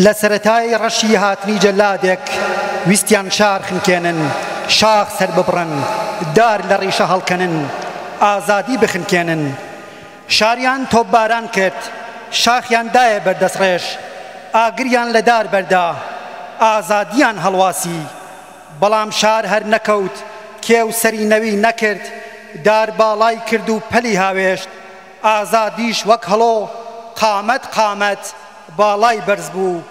لە سەرەتای ڕەشی هاتنی جەلادێک ویستیان شار خنکێنن، شاخ سەر ببڕن، دار لە ڕیشە هەڵکەنن، ئازادی بخنکێنن. شاریان تۆپباران کرد، شاخیان دایە بەردەسڕێژ، ئاگریان لە دار بەردا، ئازادیان هەڵواسی. بەڵام شار هەر نەکەوت، کێو سەری نەوی نەکرد، دار باڵای کرد و پەلی هاوێشت. ئازادیش وەک هەڵۆ قامەت قامەت باڵای بەرز بوو.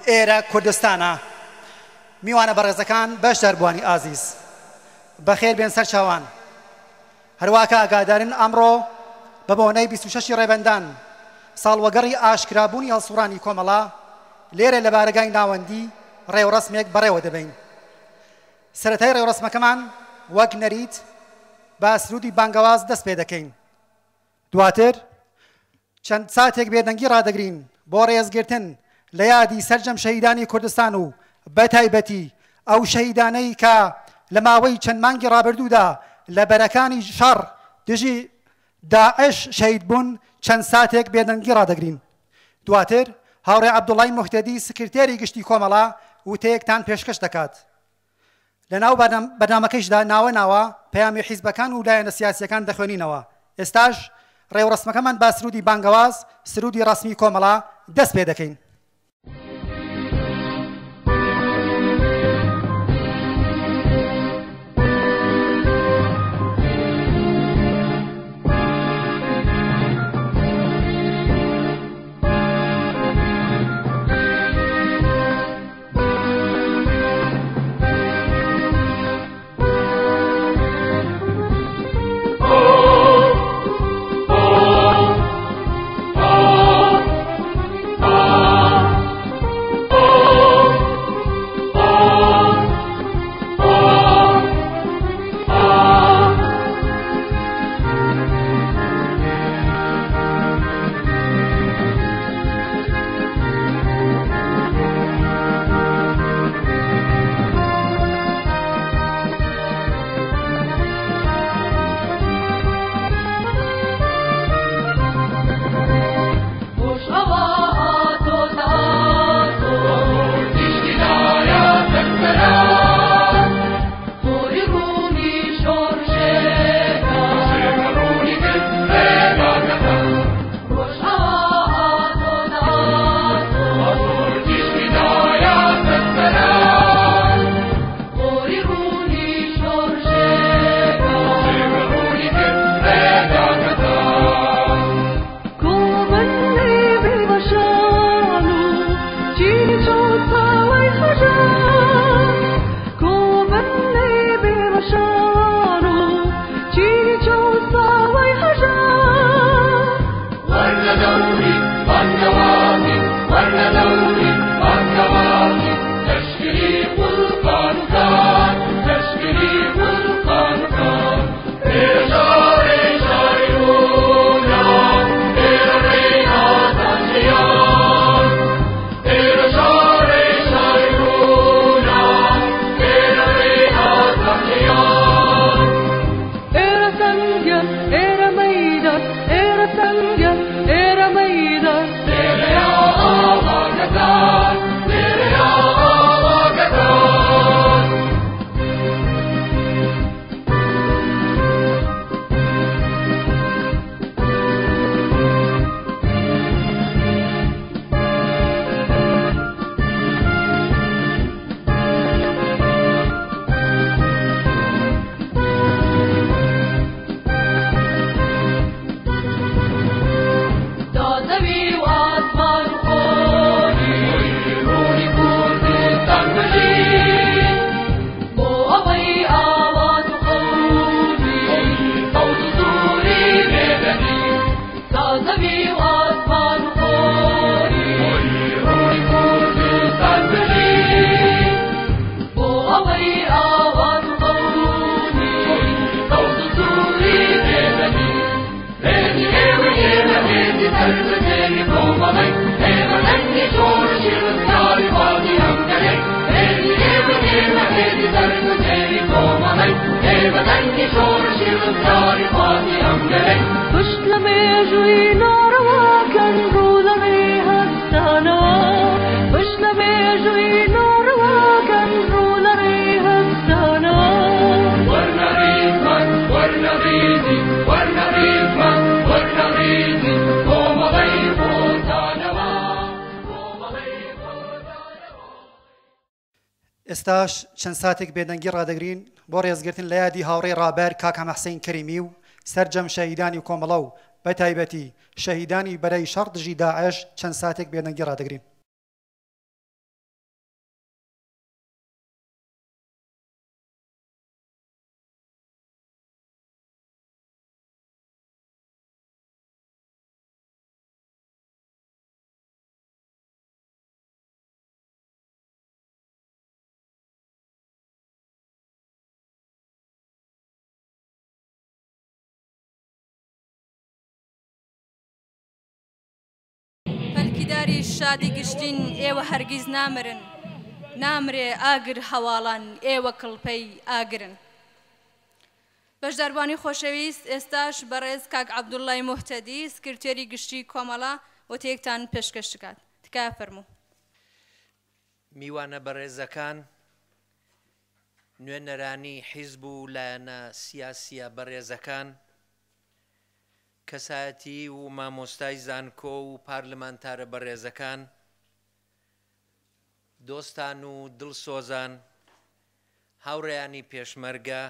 ئێرە کوردستانە. میوانە بەڕێزەکان بەشداربوانی ئازیز، بەخێر بێن سەر چاوان. هەروواکە ئاگادارن ئەمڕۆ بە بۆنەی 26 ڕێبەندان ساڵوەگەڕی ئاشکرابوونی هەڵسوڕانی کۆمەڵا لێرە لە بارگای ناوەندی ڕێوڕەسمێک بەڕێوە دەبین. سەرەتای ڕێوڕەسمەکەمان وەک نەریت بە سرودی بانگەواز دەست پێ دەکەین. دواتر چەند ساتێک بێدەنگی ڕادەگرین بۆ ڕێزگرتن لە یادی سەرجەم شەهیدانی کوردستان و بەتایبەتی ئەو شەهیدانەی کە لە ماوەی چەند مانگی ڕابردوودا لە بەرەکانی شەڕ دژی داعش شەهید بوون. چەند ساتێک بێدەنگی ڕادەگرین. دواتر هاوڕێ عەبدوڵای موحتەدی سکرتێری گشتی کۆمەڵا وتەیەکتان پێشکەش دەکات. لە ناو بەرنامەکەیشدا ناوە ناوە پەیامی حیزبەکان و لایەنە سیاسیەکان دەخوێنینەوە. ئێستاش ڕێوڕەسمەکەمان با سرودی بانگەواز، سرودی ڕەسمی کۆمەڵا دەست پێ دەکەین. پشت ئێستاش چەند ساتێک بێدەنگی ڕادەگرین بۆ ڕێزگرتن لە یادی هاوڕێی ڕابەر کاک حەمەحسین کەریمی و سەرجەم شەهیدانی کۆمەڵە و بە تایبەتی شەهیدانی بەرەی شەڕ دژی داعش چەند ساتێک بێدەنگی ڕادەگرین. پەلکیداری شادی گشتین ئێوە هەرگیز نامرن، نامرێ ئاگر هەواڵان ئێوە کڵپەی ئاگرن. بەشداربوانی خۆشەویست، ئێستاش بەڕێز کاک عەبدوڵڵای موحتەدی سکرتێری گشتی کۆمەڵە وتەیەکتان پێشکەش دەکات. تکایە فەرموو. میوانە بەڕێزەکان، نوێنەرانی حیزب و لایەنە سیاسیە بەڕێزەکان، کەسایەتی و مامۆستای زانکۆ و پارلمانتارە بەڕێزەکان، دۆستان و دڵسۆزان، هاوڕێیانی پێشمەرگە،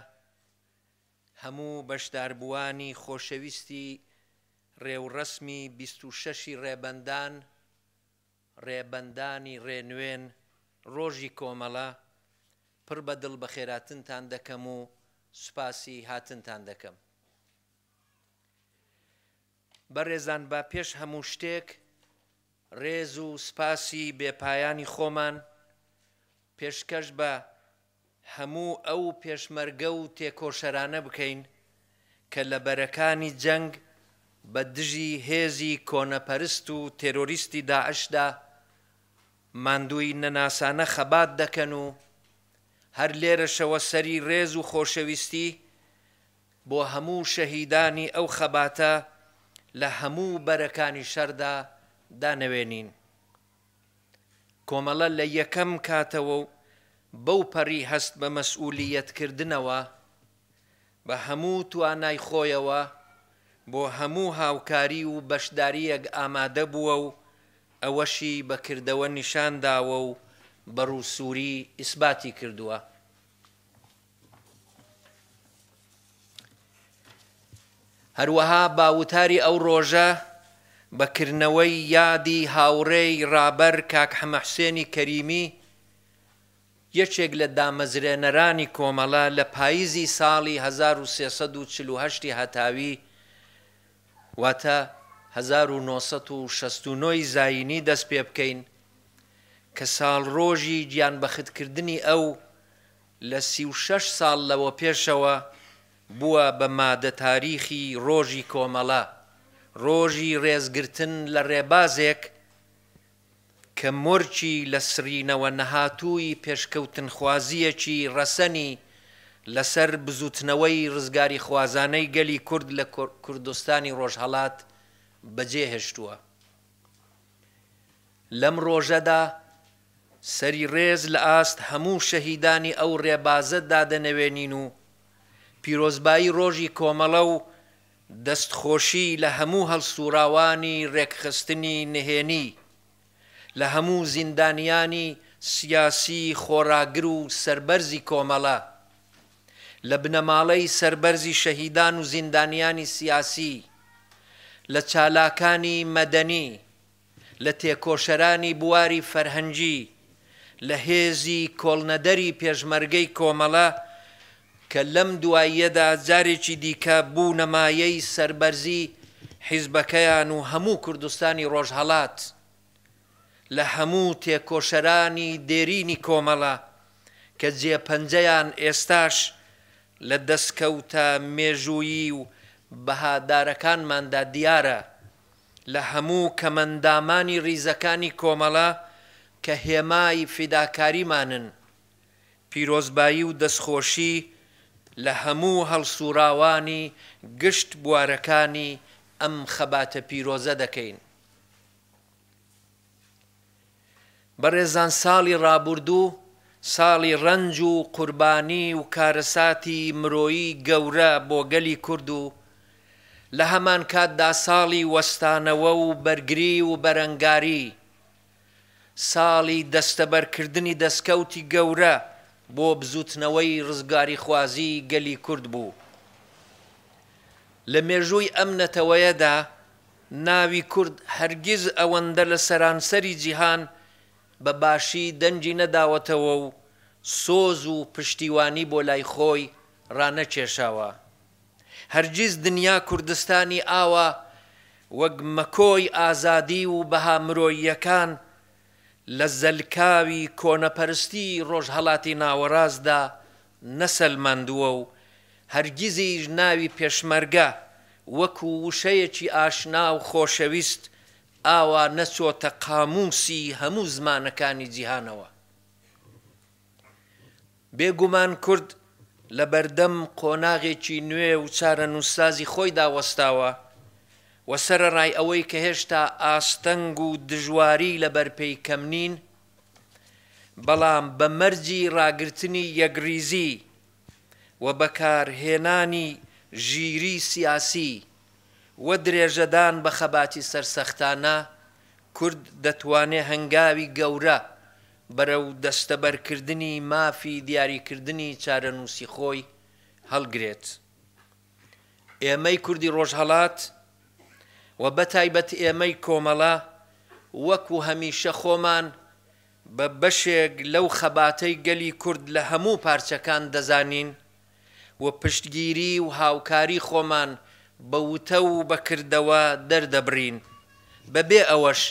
هەموو بەشداربووانی خۆشەویستی ڕێوڕەسمی 26 ڕێبەندان، ڕێبەندانی ڕێنوێن ڕۆژی کۆمەڵە، پڕ بەدڵ بە خێراتنتان دەکەم و سوپاسی هاتنتان دەکەم. بەڕێزان، با پێش هەموو شتێک ڕێز و سپاسی بێپایانی خۆمان پێشکەش بە هەموو ئەو پێشمەرگە و تێکۆشەرانە بکەین کە لە بەرەکانی جەنگ بە دژی هێزی کۆنەپەرست و تێرۆریستی داعشدا ماندووی نەناسانە خەبات دەکەن و هەر لێرەشەوە سەری ڕێز و خۆشەویستی بۆ هەموو شەهیدانی ئەو خەباتە لە هەموو بەرەکانی شەردا دانەوێنین. کۆمەڵە لە یەکەم کاتەوە و بەو پەڕی هەست بە مەسئولیەتکردنەوە بە هەموو توانای خۆیەوە بۆ هەموو هاوکاری و بەشداریەک ئامادە بووە و ئەوەشی بەکردەوە نیشانداوە و بەڕووسووری ئیسباتی کردووە. هەروەها باوتاری ئەو ڕۆژە بەکردنەوەی یادی هاوڕێی ڕابەر کاک حەمەحسێنی کەریمی، یەکێک لە دامەزرێنەرانی کۆمەڵە لە پاییزی ساڵی 1348 هەتاوی واتە 1969 زاینی دەست پێ بکەین کە ساڵڕۆژی گیانبەختکردنی ئەو لە 36 ساڵ لەوە پێشەوە بووە بە مادە تاریخی ڕۆژی کۆمەڵە، ڕۆژی ڕێزگرتن لە ڕێبازێک کە مۆرچی لە سرینەوە نەهاتووی پێشکەوتنخوازیەکی ڕەسەنی لەسەر بزوتنەوەی ڕزگاری خوازانەی گەلی کورد لە کوردستانی ڕۆژهەڵات بەجێهێشتووە. لەم ڕۆژەدا سەری ڕێز لە ئاست هەموو شەهیدانی ئەو ڕێبازە دادەنەوێنین و پیرۆزبایی ڕۆژی کۆمەڵە و دەستخۆشی لە هەموو هەڵسووراوانی ڕێکخستنی نهێنی، لە هەموو زیندانیانی سیاسی خۆراگر و سەربەرزی کۆمەڵە، لە بنەماڵەی سەربەرزی شەهیدان و زیندانیانی سیاسی، لە چالاکانی مەدەنی، لە تێکۆشەرانی بواری فەرهەنگی، لە هێزی کۆڵنەدەری پێشمەرگەی کۆمەڵە کە لەم دواییەدا جارێکی دیکە بوو نەمایەی سەربەرزی حیزبەکەیان و هەموو کوردستانی ڕۆژهەڵات، لە هەموو تێکۆشەرانی دێرینی کۆمەڵە کە جێپەنجەیان ئێستاش لە دەستکەوتە مێژوویی و بەهادارەکانماندا دیارە، لە هەموو کەمەندامانی ریزەکانی کۆمەڵە کە هێمای فیداکاریمانن، پیرۆزبایی و دەستخۆشی لە هەموو هەڵسووراوانی گشت بوارەکانی ئەم خەباتە پیرۆزە دەکەین. بەڕێزان، ساڵی ڕابردوو ساڵی ڕەنج و قوربانی و کارەساتی مرۆیی گەورە بۆ گەلی کورد و لە هەمان کاتدا ساڵی وەستانەوە و بەرگری و بەرەنگاری، ساڵی دەستەبەرکردنی دەستکەوتی گەورە بۆ بزوتنەوەی ڕزگاری خوازی گەلی کورد بوو. لە مێژووی ئەم نەتەوەیەدا ناوی کورد هەرگیز ئەوەندە لە سەرانسەری جیهان بە باشی دەنجی نەداوەتەوە و سۆز و پشتیوانی بۆ لای خۆی ڕانەکێشاوە. هەرگیز دنیا کوردستانی ئاوە وەک مەکۆی ئازادی و بەها مرۆییەکان لە زەلکاوی کۆنەپەرستی ڕۆژهەڵاتی ناوەڕاستدا نەسەلماندووە و هەرگیزیش ناوی پێشمەرگە وەکو وشەیەکی ئاشنا و خۆشەویست ئاوا نەچۆتە قامووسی هەموو زمانەکانی جیهانەوە. بێگومان کورد لە بەردەم قۆناغێکی نوێ و چارەنووسسازی خۆی داوەستاوە و سەرەڕای ئەوەی کە هێشتا ئاستەنگ و دژواری لە بەرپێی کەم نین، بەڵام بە مەرجی ڕاگررتنی یەکریزی و بەکارهێنانی ژیری سیاسی و درێژەدان بە خەباتی سەرسەختانە کورد دەتوانێت هەنگاوی گەورە بەرەو دەستەبەرکردنی مافی دیاریکردنی چارەنووسی خۆی هەڵگرێت. ئێمەی کوردی ڕۆژهەڵات و بەتایبەت ئێمەی کۆمەڵە وەکو هەمیشە خۆمان بە بەشێک لەو خەباتەی گەلی کورد لە هەموو پارچەکان دەزانین و پشتگیری و هاوکاری خۆمان بە وتە و بەکردەوە دەردەبڕین، بەبێ ئەوەش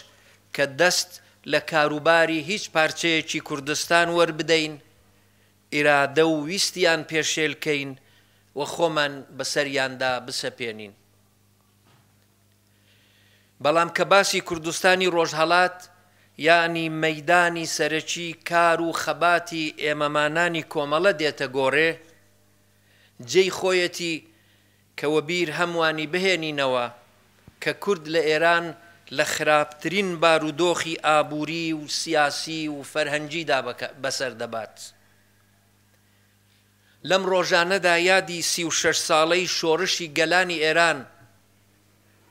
کە دەست لە کاروباری هیچ پارچەیەکی کوردستان وەربدەین، ئیرادە و ویستیان پێشێلکەین و خۆمان بەسەریاندا بسەپێنین. بەڵام کە باسی کوردستانی ڕۆژهەڵات یانی مەیدانی سەرەکی کار و خەباتی ئێمەمانانی کۆمەڵە دێتە گۆڕێ، جێی خۆیەتی کەوە بیر هەموانی بهێنینەوە کە کورد لە ئێران لە خراپترین بارودۆخی ئابووری و سیاسی و فەرهەنگیدا بەسەر دەبات. لەم ڕۆژانەدا یادی 36 ساڵەی شۆڕشی گەلانی ئێران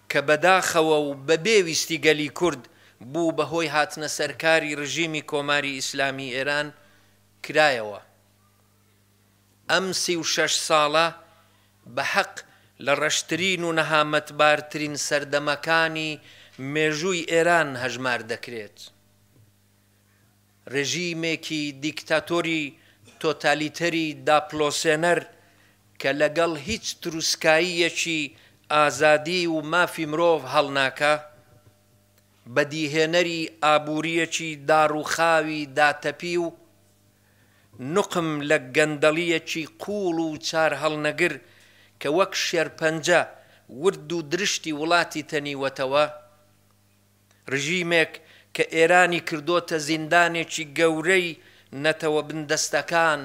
کە بەداخەوە و بەبێ ویستی گەلی کورد بوو بەهۆی هاتنە سەرکاری ڕژیمی کۆماری ئیسلامی ئێران کرایەوە. ئەم 36 ساڵە بە حەق لە ڕەشترین و نەهامەتبارترین سەردەمەکانی مێژووی ئێران هەژمار دەکرێت. ڕژیمێکی دیکتاتۆری تۆتالیتەری داپلۆسێنەر کە لەگەڵ هیچ تروسکاییەکی ئازادی و مافی مرۆڤ هەڵناکە، بەدیهێنەری ئابووریەکی داڕوخاوی داتەپی و نوقم لە گەندەڵیەکی قوڵ و چار هەڵنەگر کە وەک شێرپەنجە ورد و درشتی وڵاتی تەنیوەتەوە، ڕژیمێک کە ئێرانی کردۆتە زیندانێکی گەورەی نەتەوە بندەستەکان،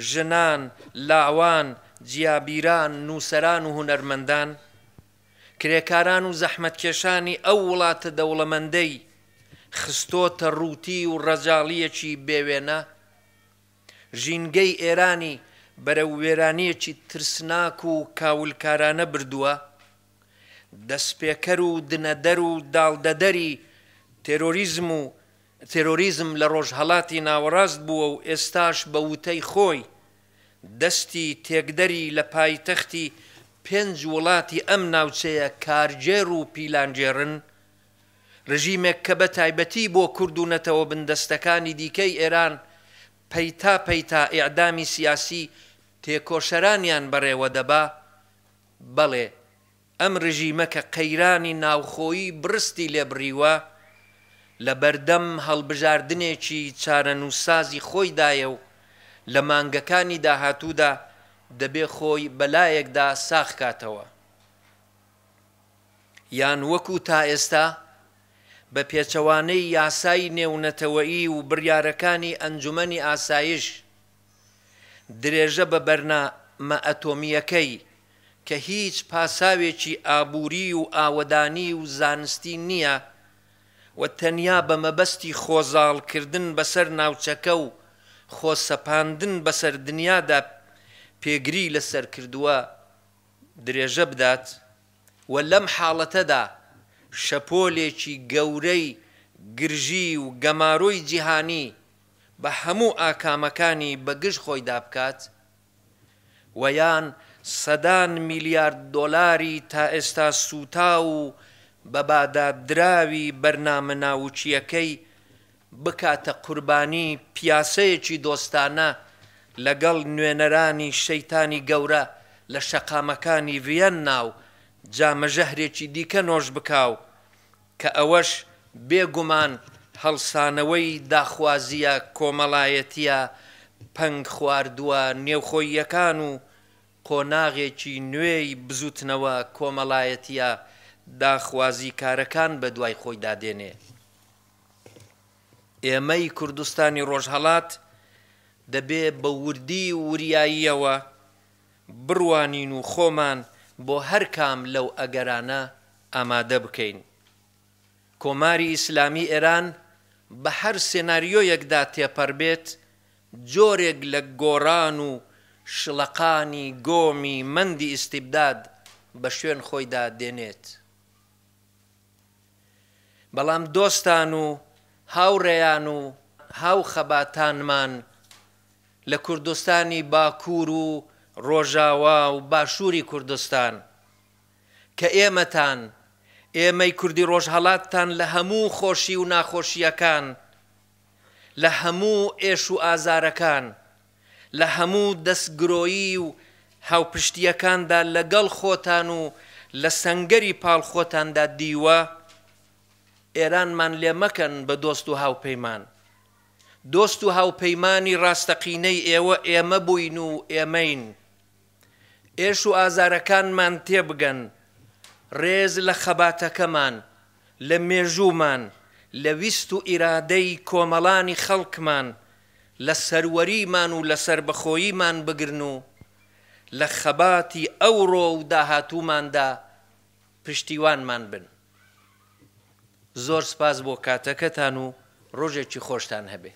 ژنان، لاوان، جیابیران، نووسەران و هونەرمەندان، کرێکاران و زەحمەتکێشانی ئەو وڵاتە دەوڵەمەندەی خستۆتە ڕووتی و ڕەجاڵیەکی بێوێنە، ژینگەی ئێرانی بەرەو وێرانیەکی ترسناک و کاولکارانە بردووە، دەستپێکەر و دنەدەر و داڵدەدەری تێرۆریزم لە ڕۆژهەڵاتی ناوەڕاست بووە و ئێستاش بە وتەی خۆی دەستی تێکدەری لە پایتەختی 5 وڵاتی ئەم ناوچەیە کارجێر و پیلانجێڕن، ڕژیمێک کە بە تایبەتی بۆ کورد و نەتەوە بندەستەکانی دیکەی ئێران پەیتا پەیتا ئیعدامی سیاسی تێکۆشەرانیان بەڕێوە دەبا. بەڵێ ئەم ڕژیمە کە قەیرانی ناوخۆیی برستی لێبڕیوە لە بەردەم هەڵبژاردنێکی چارەنووسسازی خۆیدایە و لە مانگەکانی داهاتوودا دەبێ خۆی بەلایەکدا ساخ کاتەوە، یان وەکو تا ئێستا بە پێچەوانەی یاسای نێونەتەوەیی و بڕیارەکانی ئەنجومەنی ئاسایش درێژە بە بەرنامە ئەتۆمیەکەی کە هیچ پاساوێکی ئابووری و ئاوەدانی و زانستی نییە و تەنیا بە مەبەستی خۆزاڵکردن بەسەر ناوچەکە و خۆسەپاندن بەسەر دنیادا پێگری لەسەر کردووە درێژە بدات و لەم حاڵەتەدا شەپۆلێکی گەورەی گرژی و گەماڕووی جیهانی بە هەموو ئاکامەکانی بەگشت خۆی دابکات ویان سەدان میلیارد دۆلاری تا ئێستا سوتا و بە بادادراوی بەرنامە ناوچیەکەی بکاتە قوربانی پیاسەیەکی دۆستانە لەگەڵ نوێنەرانی شەیتانی گەورە لە شەقامەکانی ڤیەننا و جامەژەهرێکی دیکە نۆش بکاو کە ئەوەش بێگومان هەڵسانەوەی داخوازیە کۆمەڵایەتیە پەنگ خواردووە نێوخۆییەکان و قۆناغێکی نوێی بزوتنەوە کۆمەڵایەتیە داخوازی کارەکان بە دوای خۆی دادێنێ. ئێمەی کوردستانی ڕۆژهەڵات دەبێ بە وردی و وریاییەوە بڕوانین و خۆمان بۆ هەر کام لەو ئەگەرانە ئامادە بکەین. کۆماری ئیسلامی ئێران بە هەر سێناریۆیەکدا تێپەڕ بێت جۆرێک لە گۆڕان و شڵەقانی گۆمی مەندی ئیستیبداد بە شوێن خۆیدا دێنێت. بەڵام دۆستان و هاوڕێیان و هاو خەباتانمان لە کوردستانی باکوور و ڕۆژاوا و باشووری کوردستان کە ئێمەتان ئێمەی کوردی ڕۆژهەڵاتتان لە هەموو خۆشی و ناخۆشیەکان لە هەموو ئێش و ئازارەکان لە هەموو دەستگرۆیی و هاوپشتیەکاندا لەگەڵ خۆتان و لە سەنگەری پاڵخۆتاندا دیوە ئێرانمان لێ مەکەن بە دۆست و هاوپەیمان. دۆست و هاوپەیمانی ڕاستەقینەی ئێوە ئێمە بووین و ئێمەین. ئێش و ئازارەکانمان تێبگەن ڕێز لە خەباتەکەمان لە مێژوومان لە ویست و ئیرادەی کۆمەڵانی خەڵکمان لە سەروەریمان و لە سربەخۆییمان بگرن و لە خەباتی ئەوڕۆ و داهاتووماندا پشتیوانمان بن. زۆر سپاس بۆ کاتەکەتان و ڕۆژێکی خۆشتان هەبێ.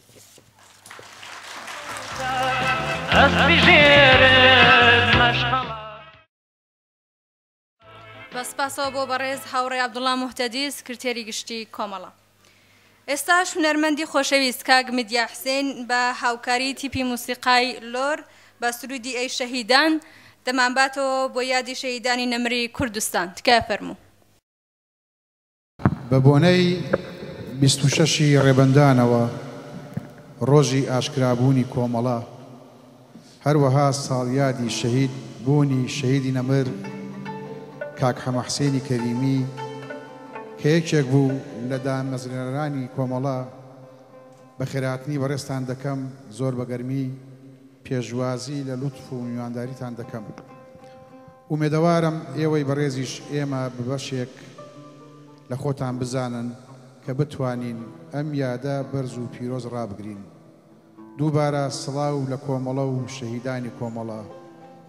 بەسپاسەوە بۆ بەڕێز هاوڕێ عەبدوڵڵا موحتەدی سکرتێری گشتی کۆمەڵە. ئێستاش هونەرمەندی خۆشەویست کاک مدیا حسێن بە هاوکاری تیپی موسیقای لۆر بە سرودی ئەی شەهیدان دەمانباتەوە بۆ یادی شەهیدانی نەمری کوردستان. تکایە فەرموو. بە بۆنەی 26 ڕێبەندانەوە ڕۆژی ئاشکرابوونی کۆمەڵە هەروەها ساڵیادی شەهید بوونی شەهیدی نەمر کاک حەمە حسێنی کەریمی کە یەکێک بوو لە دامەزرێنەرانی کۆمەڵە بە خێراتنی بەڕێستان دەکەم زۆر بەگەرمی پێشوازی لە لوتف و میوانداریتان دەکەم. ئومێدەوارم ئێوەی بەڕێزیش ئێمە ببەشێک لە خۆتان بزانن کە بتوانین ئەم یادە بەرز و پیرۆز ڕابگرین. دووبارە سڵاو لە کۆمەڵە و شەهیدانی کۆمەڵە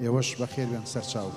ئێوەش بەخێر بێن سەرچاو.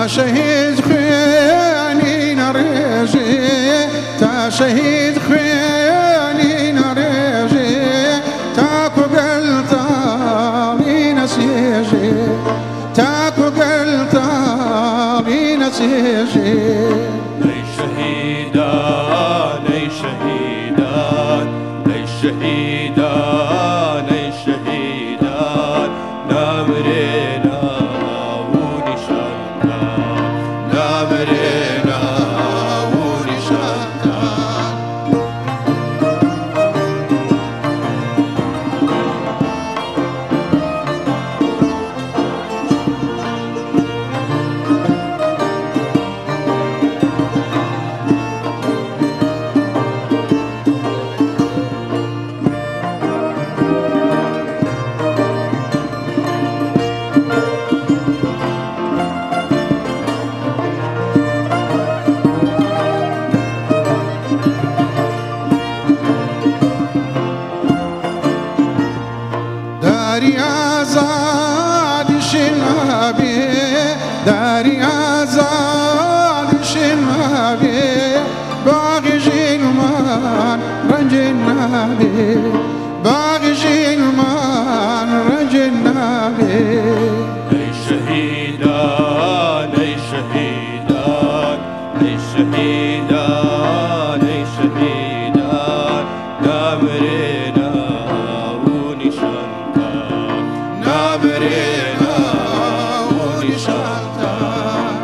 تا شهید خوێنی نەڕێژێ تا شهید خوێنی نەڕێژێ تاکو گەلتاڵی نەسێژێ تاکو گەلتاڵی نەسێژێ ئەی شەهیدان ئەی شەهیدان ئەی شەهیدان ئەی شەهیدان نامرێن داری آزادی شنابی داری آزادی شنابی باغی جنمان رنج نابی باغی جنمان رنج نابی ای شهیدان ای شهیدان ای شهیدان ای شهیدان نامرێنا و نیشانتان نامرێنا و نیشانتان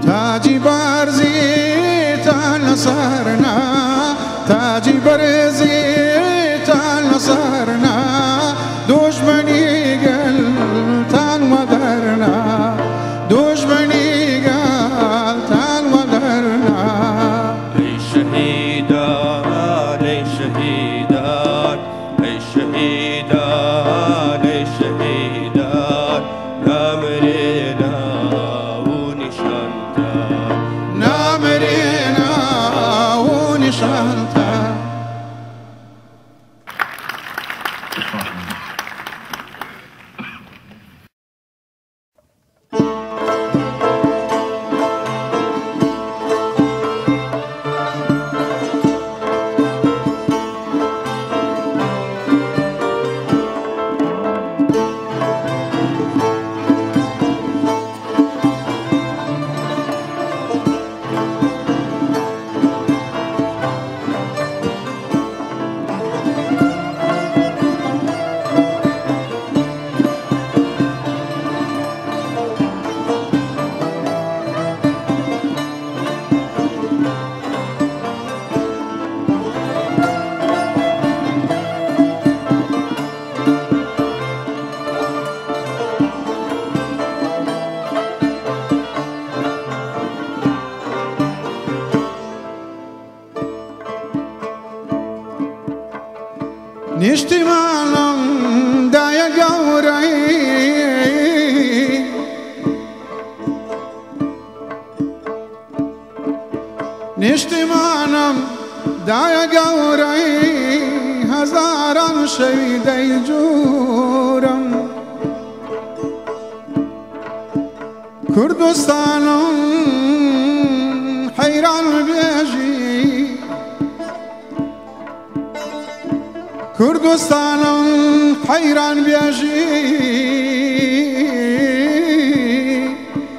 تاجی برزیتان لسرنا تاجی برزیتان لسرنا دشمنی گلتان مدرنا دشمنی گلتان مدرنا ای شهیدان ای شهیدان ای شهیدان ای شهیدان نامرێنا و نیشانتان نامرێنا و نیشانتان نیشتیمانم دای گوری نیشتیمانم دای گوری هزاران شویدی جورم کردستانم حیران بیجی کردستانم حیران بیجی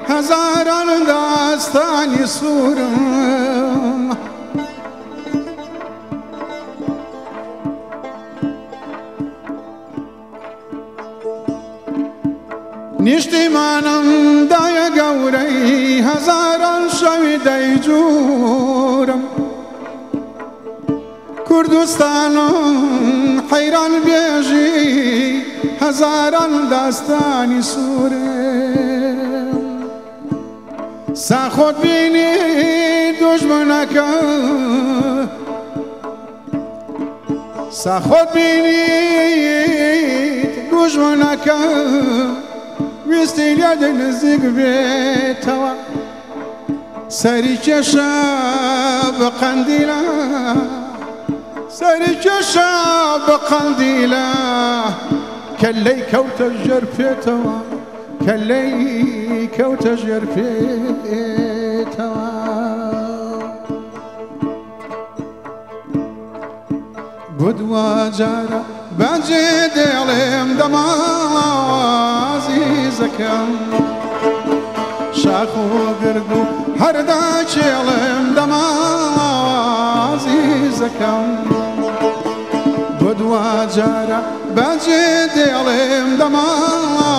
هزاران داستانی سورم نیشتیمانم دای گوری هزاران شویدی جورم کردستانم حیران بیجی هزاران داستانی سوره ساخود بینی دشمنکە ساخود بینی دشمنکە ویستی لێ نزیک بێتەوە سەری کێشە بە قەندیلە سەری کێشە بە قەندیلە کەلەی کەوتە ژێر پێتەوە کەلەی کەوتە ژێر پێتەوە بۆ دوجارە بەجێ دێڵێم دەماڵە عەزیزەکەم شاخ و گرد و هەردا کێڵێم دەماڵە عەزیزەکەم بۆ دوجارە بەجێ دێڵێم دەماڵە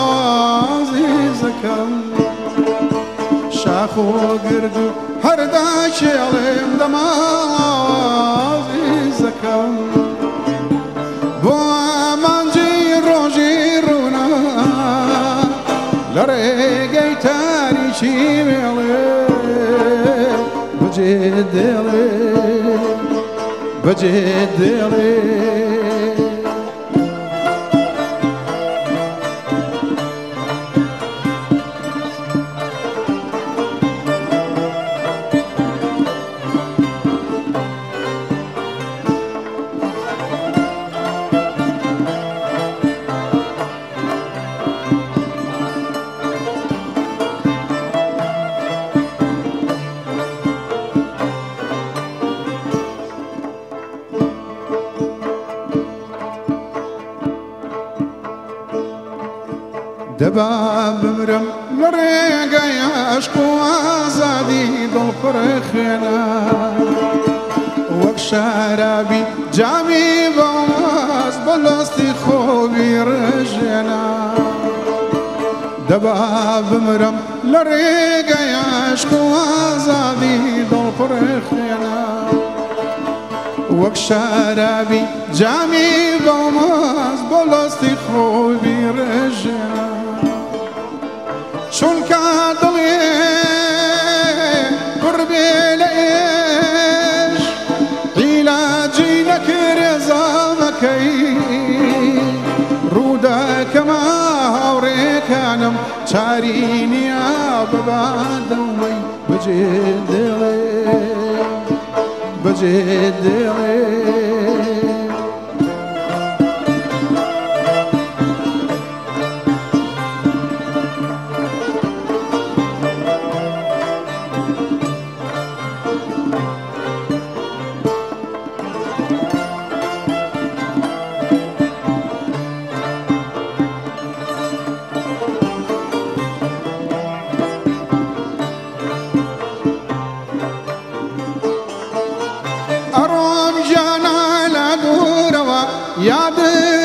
عەزیزەکەم شاخ و گرد و هەردا کێڵێم دەماڵە عەزیزەکەم بۆ ئامانجی ڕۆژی ڕوونا لە ڕێگەی تاریکی وێڵێ بەجێ دێڵێ بەجێ دێڵێ دەبا بمرم لە ڕێگەی عەشق و ئازادی دڵپڕی خوێنە وەک شارابی جامی بەڵاز بەلاستی خۆبی ڕژێنە دەبا بمرم لە ڕێگەی عەشق و ئازادی دڵپڕی خوێنە وەک شارابی جامی بەڵاز بەلاستی خۆبی ڕژێنە چونکە دڵێ پڕ بێ لە ئێش عیلاجی نەکرێ زامەکەی ڕوودەکەمە هاوڕێکانم چاری نییە بەبادەومەی بەجێ دێڵێ بەجێ دێڵێ یاد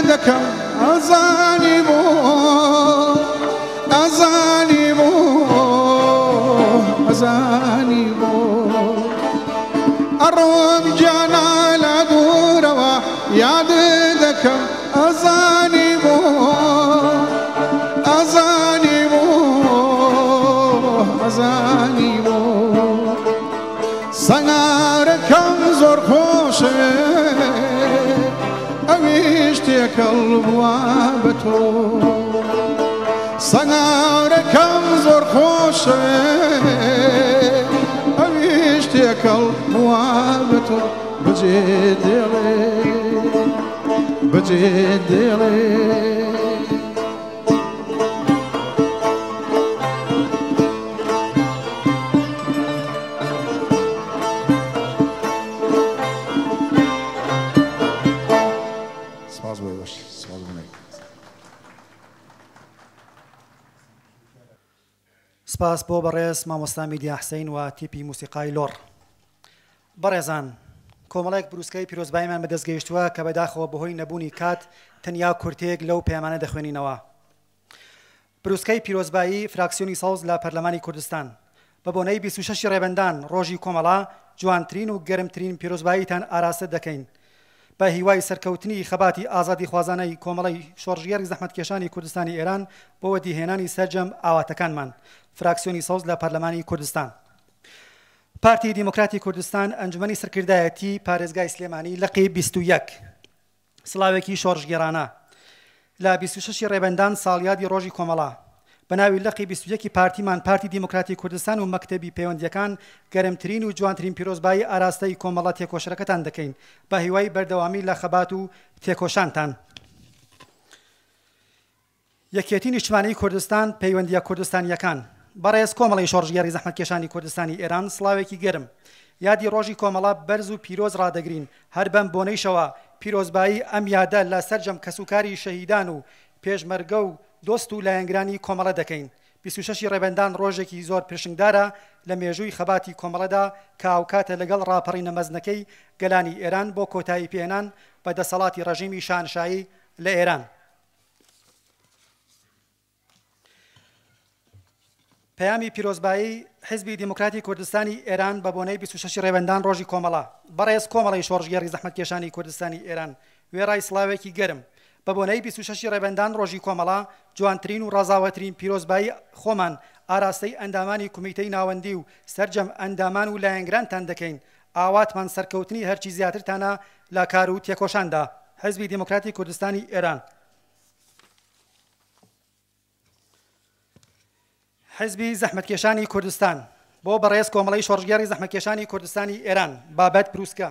دەکەم ئەزانی بۆ ئەزانی بۆ ئەزانی بۆ ئەڕۆم گیانە لە دوورەوە یاد دەکەم ئەزانی بۆ ئەزانی بۆ ئەزانی بۆ سەنگارەکەم زۆر خۆشە ئەویش تێکەڵ بووە بە تۆ سەنگارەکەم زۆر خۆشە ئەویش تێکەڵ بووە بە تۆ بەجێ دێڵێ بەجێ دێڵێ سپاس بۆ بەڕێز مامۆستا میدیا حسەین و تیپی موسیقای لۆڕ. بەڕێزان، کۆمەڵێک بروسکەی پیرۆزباییمان بەدەستگەیشتووە کە بەداخەوە بەهۆی نەبوونی کات تەنیا کورتێک لەو پەیامانە دەخوێنینەوە. بروسکەی پیرۆزبایی فراکسیۆنی سەوز لە پەرلەمانی کوردستان بە بۆنەی 26 ڕێبەندان ڕۆژی کۆمەڵا جوانترین و گەرمترین پیرۆزباییتان ئاراستە دەکەین. بە هیوای سەرکەوتنی خەباتی ئازادی خوازانەی کۆمەڵی شۆڕژگەری زەحمەتکێشانی کوردستانی ئێران بۆ وەدیهێنانی سەرجەم ئاواتەکانمان فراکسیۆنی سەوز لە پەرلەمانی کوردستان. پارتی دیموکراتی کوردستان ئەنجومەنی سەرکردایەتی پارێزگای سلێمانی لەقی 21 سڵاوێکی شۆڕژگێرانە لە 26 ڕێبەندان ساڵیادی ڕۆژی کۆمەڵا بەناوی لەقی 21 پارتیمان پارتی دیموکراتی کوردستان و مەکتەبی پەیوەندیەکان گەرمترین و جوانترین پیرۆزبایی ئاراستەی کۆمەڵە تێکۆشەکەتان دەکەین بە هیوای بەردەوامی لە خەبات و تێکۆشانتان. یەکێتی نیشتمانی کوردستان پەیوەندیە کوردستانیەکان بەڕێز کۆمەڵی شۆڕژگەری زەحمەتکێشانی کوردستانی ئێران سڵاوێکی گەرم یادی ڕۆژی کۆمەڵە بەرز و پیرۆز ڕادەگرین هەر بەم بۆنەیشەوە پیرۆزبایی ئەم یادە لە سەرجەم کەسوکاری شەهیدان و پێشمەرگە و دۆست و لایەنگرانی کۆمەڵە دەکەین. 26 ڕێبەندان ڕۆژێکی زۆر پێشنگدارە لە مێژووی خەباتی کۆمەڵەدا کە ئاوکاتە لەگەڵ ڕاپەڕینە مەزنەکەی گەلانی ئێران بۆ کۆتایی پێهێنان بە دەسەڵاتی ڕەژیمی شانشایی لە ئێران. پەیامی پیرۆزبایی حزبی دیموکراتی کوردستانی ئێران بە بۆنەی 26 ڕێبەندان ڕۆژی کۆمەڵە بەڕێز کۆمەڵی شۆڕژگەری زەحمەتکێشانی کوردستانی ئێران وێڕای سڵاوێکی گەرم بە بۆنەی 26 ڕێبەندان ڕۆژی کۆمەڵە جوانترین و ڕازاوەترین پیرۆزبایی خۆمان ئاراستەی ئەندامانی کومیتەی ناوەندی و سەرجەم ئەندامان و لایەنگرانتان دەکەین ئاواتمان سەرکەوتنی هەرچی زیاترتانە لە کار و تێکۆشاندا. حزبی دیموکراتی کوردستانی ئێران. حزبی زەحمەتکێشانی کوردستان بۆ بەڕێز کۆمەڵی شۆڕژگەری زەحمەتکێشانی کوردستانی ئێران بابەت پرووسکە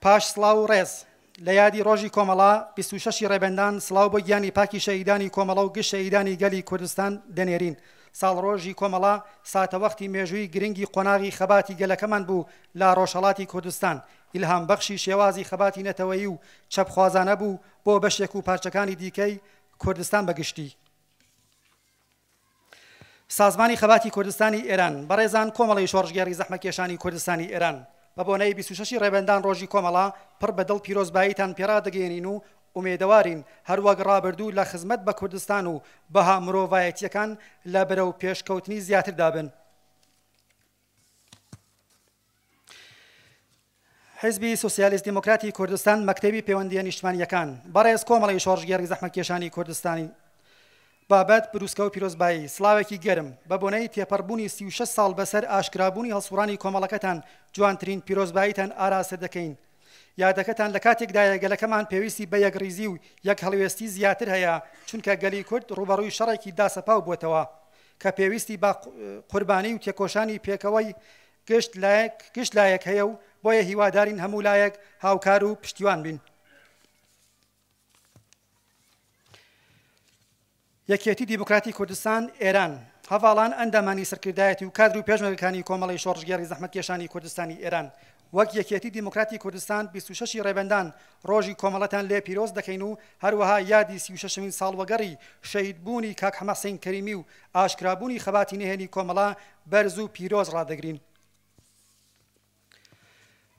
پاش سڵاو و ڕێز لە یادی ڕۆژی کۆمەڵا 26 ڕێبەندان سڵاو بۆ گیانی پاکی شەهیدانی کۆمەڵە و گشت شەهیدانی گەلی کوردستان دەنێرین. ساڵ ڕۆژی کۆمەڵا ساتەوەختی مێژووی گرنگی قۆناغی خەباتی گەلەکەمان بوو لە ڕۆژهەڵاتی کوردستان ئیلهام بەخشی شێوازی خەباتی نەتەوەیی و چەپخوازانە بوو بۆ بەشێک و پارچەکانی دیکەی کوردستان بەگشتی. سازمانی خەباتی کوردستانی ئێران بەڕێزان کۆمەڵی شۆڕژگەری زەحمەتکێشانی کوردستانی ئێران بە بۆنەی 26 ڕێبەندان ڕۆژی کۆمەڵا پڕ بەدڵ پیرۆزباییتان پێرا دەگەێنین و ئومێدەوارین هەروەک ڕابردوو لە خزمەت بە کوردستان و بەها مرۆڤایەتیەکان لە بەرەو پێشکەوتنی زیاتردا بن. حزبی سۆسیالیست دیموکراتی کوردستان مەکتەبی پەیوەندیە نیشتمانیەکان بەڕێز کۆمەڵی شۆڕژگەری زەحمەتکێشانی کوردستانی بابەت پرووسکە و پیرۆزبایی سڵاوێکی گەرم بە بۆنەی تێپەڕبوونی 36 ساڵ بەسەر ئاشکرابوونی هەڵسوڕانی کۆمەڵەکەتان جوانترین پیرۆزباییتان ئاراستە دەکەین. یادەکەتان لە کاتێکدایە گەلەکەمان پێویستی بە یەکڕیزی و یەک هەڵوێستی زیاتر هەیە چونکە گەلی کورد ڕوبەڕووی شەڕێکی داسەپاو بووتەوە کە پێویستی بە قوربانی و تێکۆشانی پێکەوەی گشت لایەک هەیە و بۆیە هیوادارین هەموو لایەک هاوکار و پشتیوان بین. یەکێتی دیموکراتی کوردستان ئێران هەواڵان ئەندامانی سەرکردایەتی و کادر و پێشمەرگەکانی کۆمەڵی شۆڕژگەری زەحمەتکێشانی کوردستانی ئێران وەک یەکێتی دیموکراتی کوردستان 26 ڕێبەندان ڕۆژی کۆمەڵەتان لێ پیرۆز دەکەین و هەروەها یادی 36مین ساڵوەگەڕی شەهیدبوونی کاک حەمەسین کەریمی و ئاشکرابوونی خەباتی نهێنی کۆمەڵا بەرز و پیرۆز ڕادەگرین.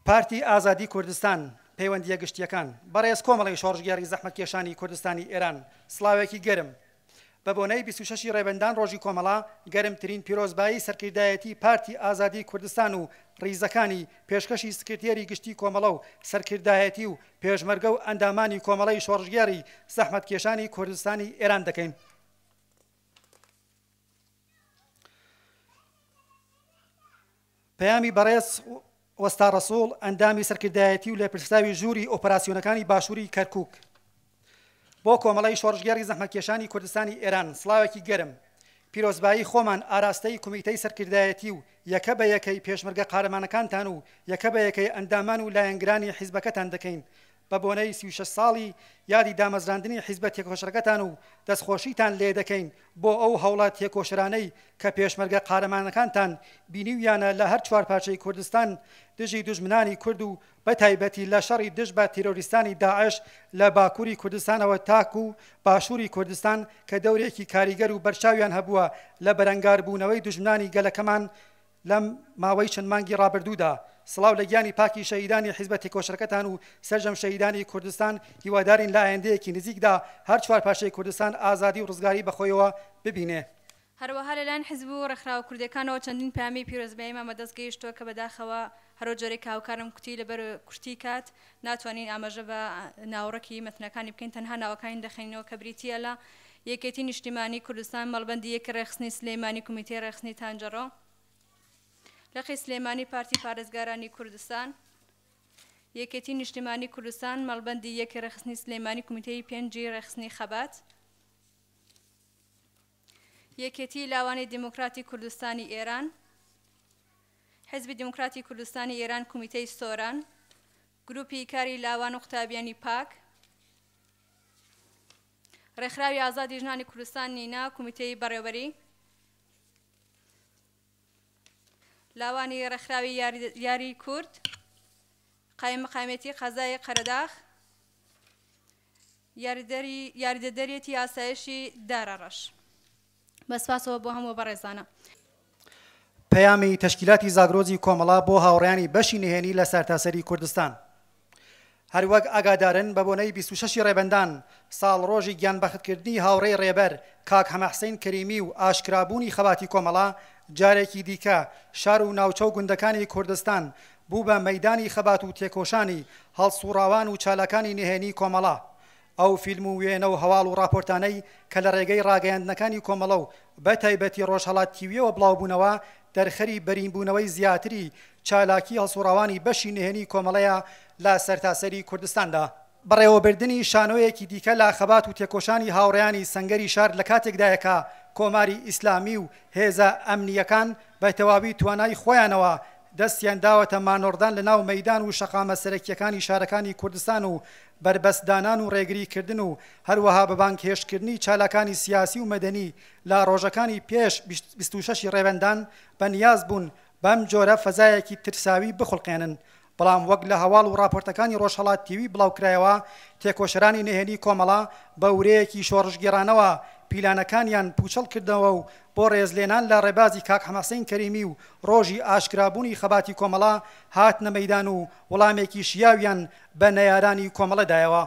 پارتی ئازادی کوردستان پەیوەندیە گشتیەکان بەڕێز کۆمەڵی شۆڕژگەری زەحمەتکێشانی کوردستانی ئێران سڵاوێکی گەرم بە بۆنەی 26 ڕێبەندان ڕۆژی کۆمەڵا گەرمترین پیرۆزبایی سەرکردایەتی پارتی ئازادی کوردستان و ڕیزەکانی پێشکەشی سکرتێری گشتی کۆمەڵە و سەرکردایەتی و پێشمەرگە و ئەندامانی کۆمەڵەی شۆڕژگەری زەحمەتکێشانی کوردستانی ئێران دەکەین. پەیامی بەڕێز وەستا ڕەسوڵ ئەندامی سەرکردایەتی و لێپرساوی ژووری ئۆپەراسیۆنەکانی باشووری کەرکووک بۆ کۆمەڵی شۆڕژگەری زەحمەتکێشانی کوردستانی ئێران سڵاوێکی گەرم پیرۆزبایی خۆمان ئاراستەی کومیتەی سەرکردایەتی و یەکە بە یەکەی پێشمەرگە قارەمانەکانتان و یەکە بە یەکەی ئەندامان و لایەنگرانی حیزبەکەتان دەکەین بە بۆنەی 36 ساڵی یادی دامەزراندنی حیزبە تێکۆشەکەتان و دەستخۆشیتان لێ دەکەین بۆ ئەو هەوڵات تێکۆشرانەی کە پێشمەرگە قارەمانەکانتان بینیویانە لە هەر چوار پارچەی کوردستان دژی دوژمنانی کورد و بە تایبەتی لە شەڕی دژ بە تیرۆریستانی داعش لە باکووری کوردستانەوە تاک و باشووری کوردستان کە دەورێکی کاریگەر و بەرچاویان هەبووە لە بەرەنگاربوونەوەی دوژمنانی گەلەکەمان لەم ماوەی چەند مانگی ڕابردوودا. سڵاو لە گیانی پاکی شەهیدانی حیزبە تێکۆشەکەتان و سەرجەم شەهیدانی کوردستان هیوادارین لە ئایندەیەکی نزیکدا هەر چوار پارچەی کوردستان ئازادی و ڕزگاری بەخۆیەوە ببینێ. هەروەها لەلایەن حیزب و ڕێکخراوە کوردەکانەوە چەندین پامی پیرۆزبایی مامە دەست گەیشتووە کە بەداخەوە هەرۆ جۆرێک هاوکارم کوتی لەبەر کورتی کات ناتوانین ئاماژە بە ناوڕەکی مەتنەکانی بکەین تەنها ناوەکانی دەخینەوە کە بریتیە لە یەکێتی نیشتیمانی کوردستان مەڵبەندی یەکی ڕێخستنی سلێمانی کۆمیتەی ڕێخستنی تانجەڕۆ لەقی سلێمانی پارتی پارێزگارانی کوردستان یەکێتی نیشتیمانی کوردستان مەڵبەندی یەکی ڕێخستنی سلێمانی کۆمیتەی پێنجی ڕێخستنی خەبات یەکێتی لاوانی دیموکراتی کوردستانی ئێران حزبی دیموکراتی کوردستانی ئێران کۆمیتەی سۆران گروپی کاری لاوان و قوتابیانی پاک ڕێکخراوی ئازادی ژنانی کوردستان نینا کۆمیتەی بەڕێوەبەری لاوانی ڕێکخراوی یاری کورد قایمەتی قەزای قەرەداخ یاریدەدەرێتی ئاسایشی دارەڕەش بەسپاسەوە بۆ هەموو بەڕێزانە پەیامی تەشکیلاتی زاگرۆزی کۆمەڵا بۆ هاوڕێیانی بەشی نهێنی لە سەرتاسەری کوردستان هەروەک ئاگادارن بە بۆنەی 26 ڕێبەندان ساڵ ڕۆژی گیانبەختکردنی هاوڕێی ڕێبەر کاک هەمەحسەین کەریمی و ئاشکرابوونی خەباتی کۆمەڵا جارێکی دیکە شار و ناوچە کوردەکانی کوردستان بوو بە مەیدانی خەبات و تێکۆشانی هەڵسوڕاوان و چالاکانی نهێنی کۆمەڵا ئەو فیلم و وێنە و هەواڵ و راپۆرتانەی کە لە ڕێگەی ڕاگەیاندنەکانی کۆمەڵە و بە تایبەتی ڕۆژهەڵات تیویەوە بڵاوبوونەوە دەرخەری بەرینبوونەوەی زیاتری چالاکی هەڵسوڕاوانی بەشی نهێنی کۆمەڵەیە لە سەرتاسەری کوردستاندا بەڕێوەبردننی شانۆیەکی دیکە لە خەبات و تێکۆشانی هاوڕێیانی سەنگەری شار لە کاتێکدایەکە کۆماری ئیسلامی و هێزە ئەمنیەکان بە تەواوی توانای خۆیانەوە دەستیان داوەتە مانۆردان لە ناو مەیدان و شەقامە سەرەکیەکانی شارەکانی کوردستان و بربەستدانان و ڕێگریکردن و هەروەها بە بانکهێشتکردنی چالاکانی سیاسی و مەدەنی لە ڕۆژەکانی پێش 26 ڕێبەندان بەنیاز بوون بەم جۆرە فەزایەکی ترساوی بخڵقێنن بەڵام وەک لە هەواڵ و راپۆرتەکانی ڕۆژهەڵات تیوی بڵاوکرایەوە تێکۆشەرانی نهێنی کۆمەڵا بە ورەیەکی شۆڕژگێڕانەوە پیلانەکانیان پوچەڵ کردەوە و بۆ ڕێزلێنان لە ڕێبازی کاک هەمەحسەین کەریمی و ڕۆژی ئاشکرابوونی خەباتی کۆمەڵا هاتنە مەیدان و وەڵامێکی شیاویان بە نەیارانی کۆمەڵەدایەوە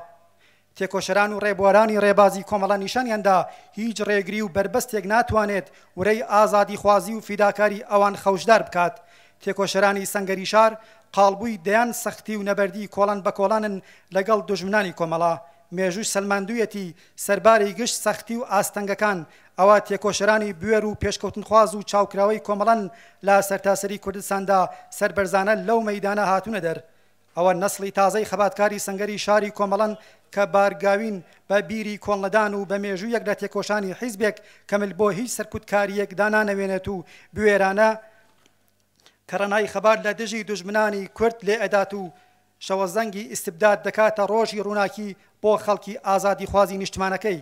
تێکۆشەران و ڕێبوارانی ڕێبازی کۆمەڵە نیشانیاندا هیچ ڕێگری و بربەستێک ناتوانێت ورەی ئازادی خوازی و فیداکاری ئەوان خەوشدار بکات تێکۆشەرانی سەنگەری شار قاڵبووی دەیان سەختی و نەبەردی کۆڵان بە کۆڵانن لەگەڵ دوژمنانی کۆمەڵا مێژوش سەلماندوویەتی سەرباری گشت سەختی و ئاستەنگەکان ئەوە تێکۆشەرانی بوێر و پێشکەوتنخواز و چاوکراوەی کۆمەڵەن لە سەرتاسەری کوردستاندا سەربەرزانە لەو مەیدانە هاتوونە دەر ئەوە نەسڵی تازەی خەباتکاری سەنگەری شاری کۆمەڵەن کە بارگاوین بە بیری کۆڵنەدان و بە مێژوویەک لە تێکۆشانی حیزبێک کەمل بۆ هیچ سەرکوتکاریەک دانانەوێنێت و بوێرانە کەڕەنای خەبات لە دژی دوژمنانی کورد لێ ئەدات و شەوەزەنگی ئیستبداد دەکاتە ڕۆژی ڕووناکی بۆ خەڵکی ئازادی خوازی نیشتمانەکەی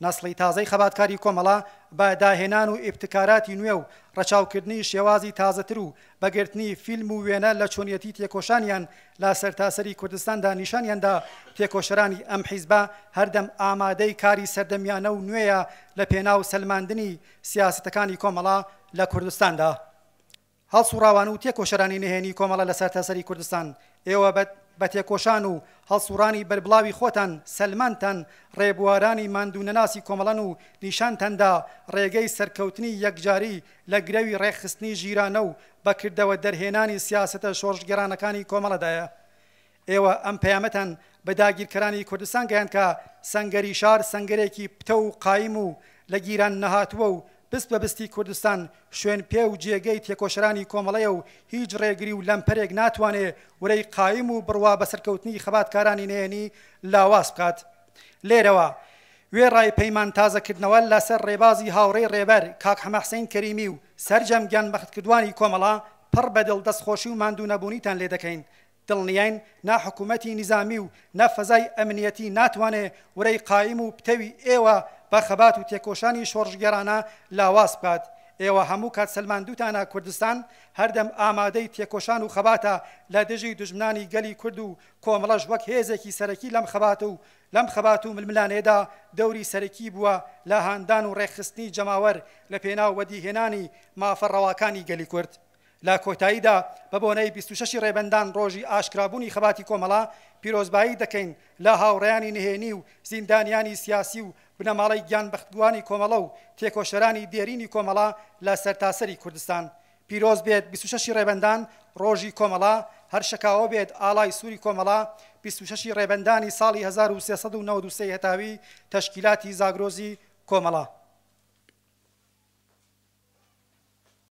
نەسڵی تازەی خەباتکاری کۆمەڵا بە داهێنان و ئیبتکاراتی نوێ و ڕەچاوکردنی شێوازی تازەتر و بەگرتنی فیلم و وێنە لە چۆنیەتی تێکۆشانیان لە سەرتاسەری کوردستاندا نیشانیاندا تێکۆشەرانی ئەم حیزبە هەردەم ئامادەی کاری سەردەمیانە و نوێیە لە پێناو سەلماندنی سیاسەتەکانی کۆمەڵا لە کوردستاندا هەڵسوڕاوان و تێکۆشەرانی نهێنی کۆمەڵە لە سەرتاسەری کوردستان ئێوە بە تێکۆشان و هەڵسوڕانی بەربڵاوی خۆتان سەلمانتان ڕێبوارانی ماندوونەناسی کۆمەڵەن و نیشانتاندا ڕێگەی سەرکەوتنی یەکجاری لە گرەوی ڕێخستنی ژیرانە و بەکردەوە دەرهێنانی سیاسەتە شۆڕژگەرانەکانی کۆمەڵەدایە ئێوە ئەم پەیامەتان بە داگیرکەرانی کوردستان گەیان کە سەنگەری شار سەنگەرێکی پتە و قایم و لە گیران نەهاتووە و بست بە بستی کوردستان شوێن پێ و جێگەی تێکۆشەرانی کۆمەڵەیە و هیچ ڕێگری و لەمپەرێک ناتوانێت ورەی قایم و بڕوا بە سەرکەوتنی خەباتکارانی نهێنی لاواز بکات لێرەوە وێڕای پەیمان تازەکردنەوە لەسەر ڕێبازی هاوڕێی ڕێبەر کاک هەمەحسەین کەریمی و سەرجەم گیانبەختکردوانی کۆمەڵا پڕ بەدڵ دەستخۆشی و ماندوونەبوونیتان لێ دەکەین دڵنیاین ناحکوومەتی نظامی و نەفەزای ئەمنیەتی ناتوانێت ورەی قایم و پتەوی ئێوە بە خەبات و تێکۆشانی شۆڕژگەرانە لاواز بکات ئێوە هەموو کات سەلماندووتانە کوردستان هەردەم ئامادەی تێکۆشان و خەباتە لە دژی دوژمنانی گەلی کورد و کۆمەڵەش وەک هێزێکی سەرەکی لەم خەبات و ململانێدا دەوری سەرەکی بووە لە هاندان و ڕێخستنی جەماوەر لە پێناو وەدیهێنانی مافەڕەواکانی گەلی کورد لە کۆتاییدا بە بۆنەی 26 ڕێبەندان ڕۆژی ئاشکرابوونی خەباتی کۆمەڵا پیرۆزبایی دەکەین لە هاوڕێیانی نهێنی و زیندانیانی سیاسی و بنەماڵەی گیان بەختبووانی کۆمەڵە و تێکۆشەرانی دێرینی کۆمەڵا لە سەرتاسەری کوردستان. پیرۆز بێت 26 ڕێبەندان ڕۆژی کۆمەڵا، هەر شەکاوە بێت ئاڵای سووری کۆمەڵا 26 ڕێبەندانی ساڵی 1393 هەتاوی تەشکیلاتی زاگرۆزی کۆمەڵا.